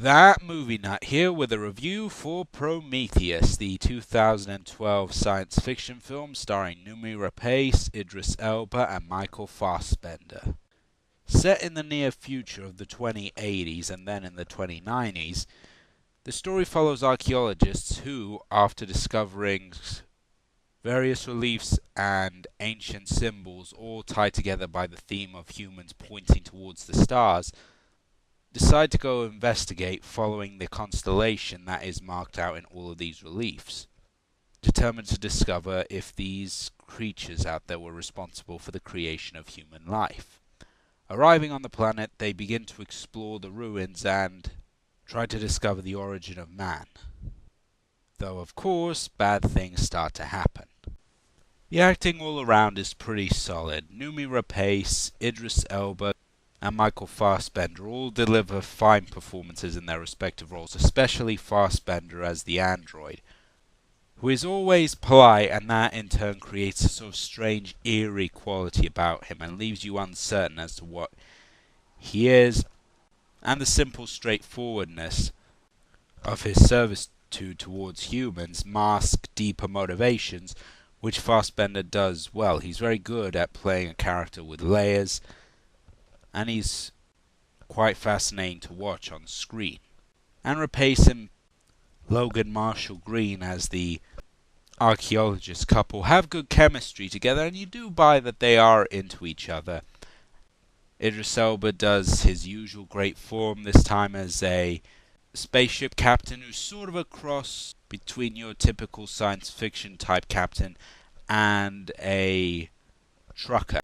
That Movie Nut here with a review for Prometheus, the 2012 science fiction film starring Noomi Rapace, Idris Elba, and Michael Fassbender. Set in the near future of the 2080s and then in the 2090s, the story follows archaeologists who, after discovering various reliefs and ancient symbols all tied together by the theme of humans pointing towards the stars, decide to go investigate following the constellation that is marked out in all of these reliefs, determined to discover if these creatures out there were responsible for the creation of human life. Arriving on the planet, they begin to explore the ruins and try to discover the origin of man. Though, of course, bad things start to happen. The acting all around is pretty solid. Noomi Rapace, Idris Elba, and Michael Fassbender all deliver fine performances in their respective roles, especially Fassbender as the android, who is always polite, and that in turn creates a sort of strange, eerie quality about him and leaves you uncertain as to what he is, and the simple straightforwardness of his servitude towards humans mask deeper motivations, which Fassbender does well. He's very good at playing a character with layers, and he's quite fascinating to watch on screen. And Rapace and Logan Marshall Green as the archaeologist couple have good chemistry together, and you do buy that they are into each other. Idris Elba does his usual great form, this time as a spaceship captain who's sort of a cross between your typical science fiction type captain and a trucker.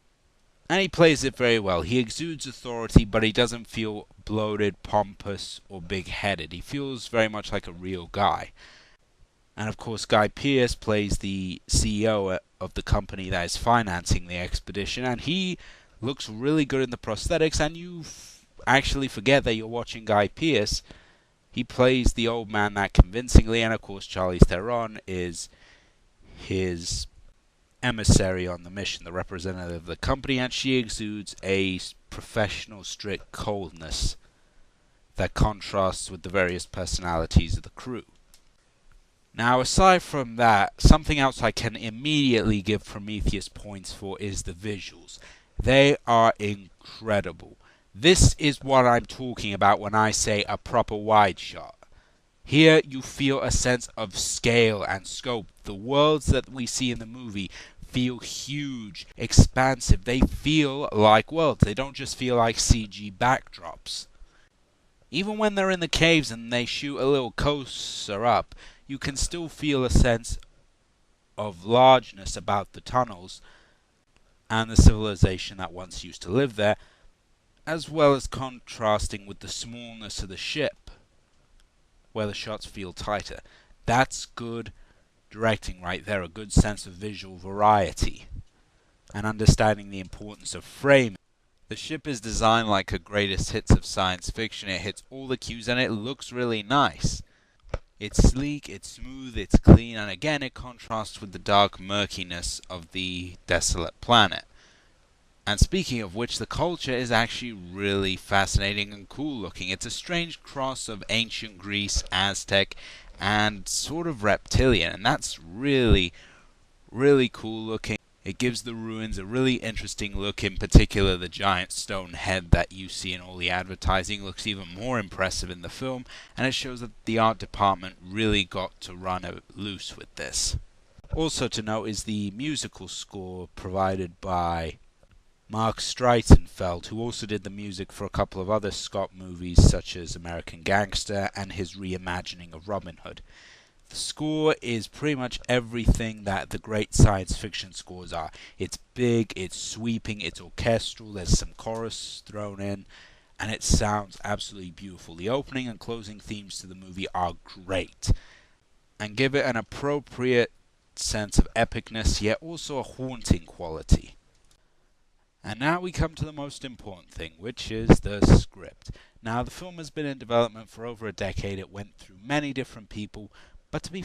And he plays it very well. He exudes authority, but he doesn't feel bloated, pompous, or big-headed. He feels very much like a real guy. And of course, Guy Pearce plays the CEO of the company that is financing the expedition, and he looks really good in the prosthetics, and you actually forget that you're watching Guy Pearce. He plays the old man that convincingly, and of course Charlize Theron is his emissary on the mission, the representative of the company, and she exudes a professional, strict coldness that contrasts with the various personalities of the crew. Now, aside from that, something else I can immediately give Prometheus points for is the visuals. They are incredible. This is what I'm talking about when I say a proper wide shot. Here you feel a sense of scale and scope. The worlds that we see in the movie feel huge, expansive. They feel like worlds. They don't just feel like CG backdrops. Even when they're in the caves and they shoot a little closer up, you can still feel a sense of largeness about the tunnels and the civilization that once used to live there, as well as contrasting with the smallness of the ship, where the shots feel tighter. That's good directing right there, a good sense of visual variety, and understanding the importance of framing. The ship is designed like a greatest hits of science fiction. It hits all the cues and it looks really nice. It's sleek, it's smooth, it's clean, and again it contrasts with the dark murkiness of the desolate planet. And speaking of which, the culture is actually really fascinating and cool looking. It's a strange cross of ancient Greece, Aztec, and sort of reptilian, and that's really, really cool looking. It gives the ruins a really interesting look. In particular, the giant stone head that you see in all the advertising looks even more impressive in the film, and it shows that the art department really got to run loose with this. Also to note is the musical score provided by Mark Streitenfeld, who also did the music for a couple of other Scott movies such as American Gangster and his reimagining of Robin Hood. The score is pretty much everything that the great science fiction scores are. It's big, it's sweeping, it's orchestral, there's some chorus thrown in, and it sounds absolutely beautiful. The opening and closing themes to the movie are great, and give it an appropriate sense of epicness, yet also a haunting quality. And now we come to the most important thing, which is the script. Now, the film has been in development for over a decade. It went through many different people, but to be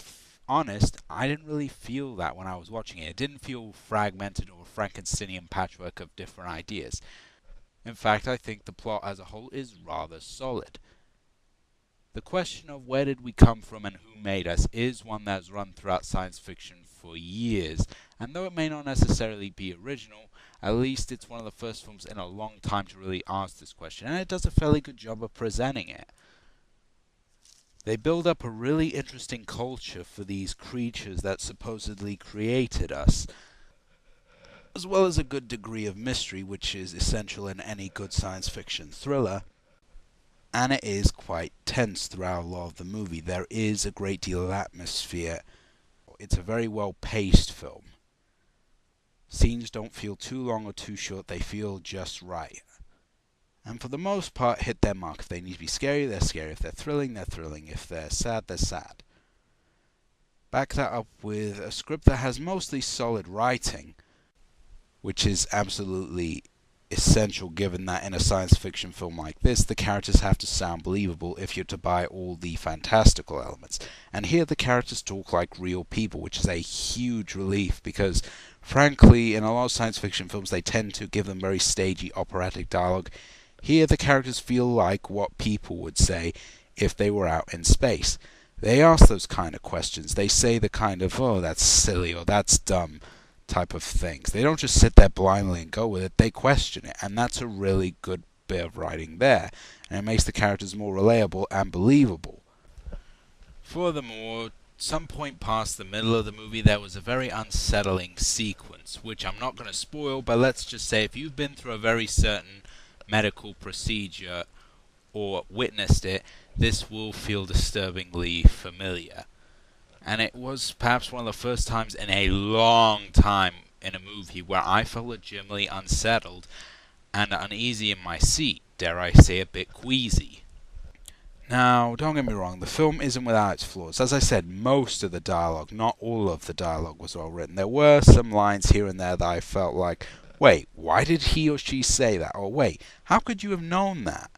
honest, I didn't really feel that when I was watching it. It didn't feel fragmented or a Frankensteinian patchwork of different ideas. In fact, I think the plot as a whole is rather solid. The question of where did we come from and who made us is one that's run throughout science fiction for years, and though it may not necessarily be original, at least it's one of the first films in a long time to really ask this question, and it does a fairly good job of presenting it. They build up a really interesting culture for these creatures that supposedly created us, as well as a good degree of mystery, which is essential in any good science fiction thriller. And it is quite tense throughout a lot of the movie. There is a great deal of atmosphere. It's a very well-paced film. Scenes don't feel too long or too short, they feel just right. And for the most part, hit their mark. If they need to be scary, they're scary. If they're thrilling, they're thrilling. If they're sad, they're sad. Back that up with a script that has mostly solid writing, which is absolutely essential given that in a science fiction film like this, the characters have to sound believable if you're to buy all the fantastical elements. And here the characters talk like real people, which is a huge relief because, frankly, in a lot of science fiction films, they tend to give them very stagey operatic dialogue. Here the characters feel like what people would say if they were out in space. They ask those kind of questions. They say the kind of, oh, that's silly or that's dumb type of things. They don't just sit there blindly and go with it, they question it, and that's a really good bit of writing there, and it makes the characters more relatable and believable. Furthermore, some point past the middle of the movie there was a very unsettling sequence, which I'm not going to spoil, but let's just say if you've been through a very certain medical procedure or witnessed it, this will feel disturbingly familiar. And it was perhaps one of the first times in a long time in a movie where I felt legitimately unsettled and uneasy in my seat, dare I say a bit queasy. Now, don't get me wrong, the film isn't without its flaws. As I said, most of the dialogue, not all of the dialogue, was well written. There were some lines here and there that I felt like, wait, why did he or she say that? Or wait, how could you have known that?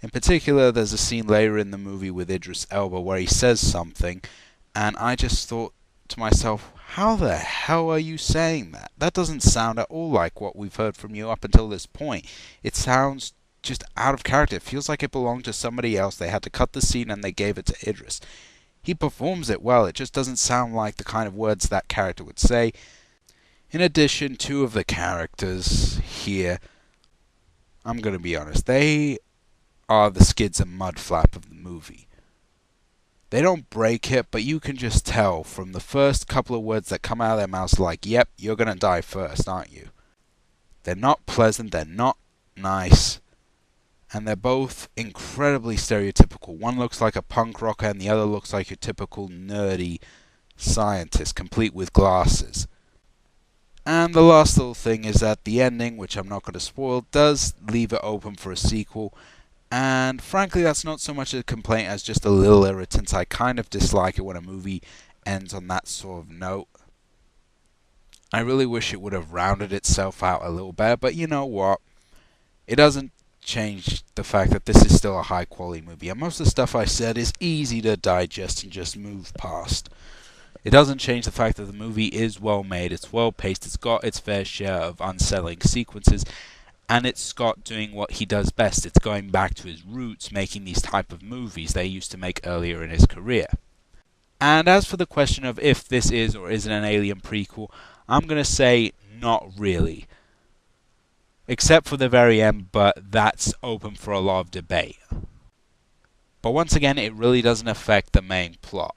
In particular, there's a scene later in the movie with Idris Elba where he says something, and I just thought to myself, how the hell are you saying that? That doesn't sound at all like what we've heard from you up until this point. It sounds just out of character. It feels like it belonged to somebody else. They had to cut the scene and they gave it to Idris. He performs it well. It just doesn't sound like the kind of words that character would say. In addition, two of the characters here, I'm going to be honest, they are the skids and mud flap of the movie. They don't break it, but you can just tell from the first couple of words that come out of their mouths like, yep, you're going to die first, aren't you? They're not pleasant, they're not nice, and they're both incredibly stereotypical. One looks like a punk rocker and the other looks like your typical nerdy scientist, complete with glasses. And the last little thing is that the ending, which I'm not going to spoil, does leave it open for a sequel. And frankly, that's not so much a complaint as just a little irritant. I kind of dislike it when a movie ends on that sort of note. I really wish it would have rounded itself out a little better, but you know what? It doesn't change the fact that this is still a high quality movie. And most of the stuff I said is easy to digest and just move past. It doesn't change the fact that the movie is well made, it's well paced, it's got its fair share of unsettling sequences, and it's Scott doing what he does best. It's going back to his roots, making these type of movies they used to make earlier in his career. And as for the question of if this is or isn't an Alien prequel, I'm going to say not really. Except for the very end, but that's open for a lot of debate. But once again, it really doesn't affect the main plot.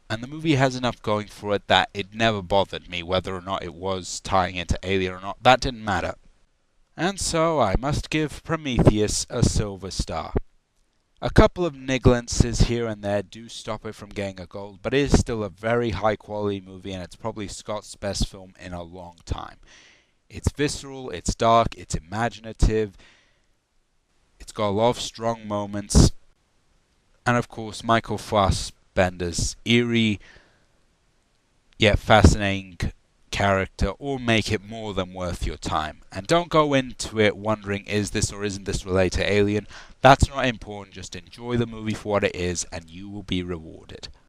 And the movie has enough going for it that it never bothered me whether or not it was tying into Alien or not. That didn't matter. And so I must give Prometheus a silver star. A couple of nigglices here and there do stop it from getting a gold, but it is still a very high quality movie and it's probably Scott's best film in a long time. It's visceral, it's dark, it's imaginative, it's got a lot of strong moments, and of course Michael Fassbender's eerie yet fascinating character all make it more than worth your time. And don't go into it wondering is this or isn't this related to Alien. That's not important, just enjoy the movie for what it is and you will be rewarded.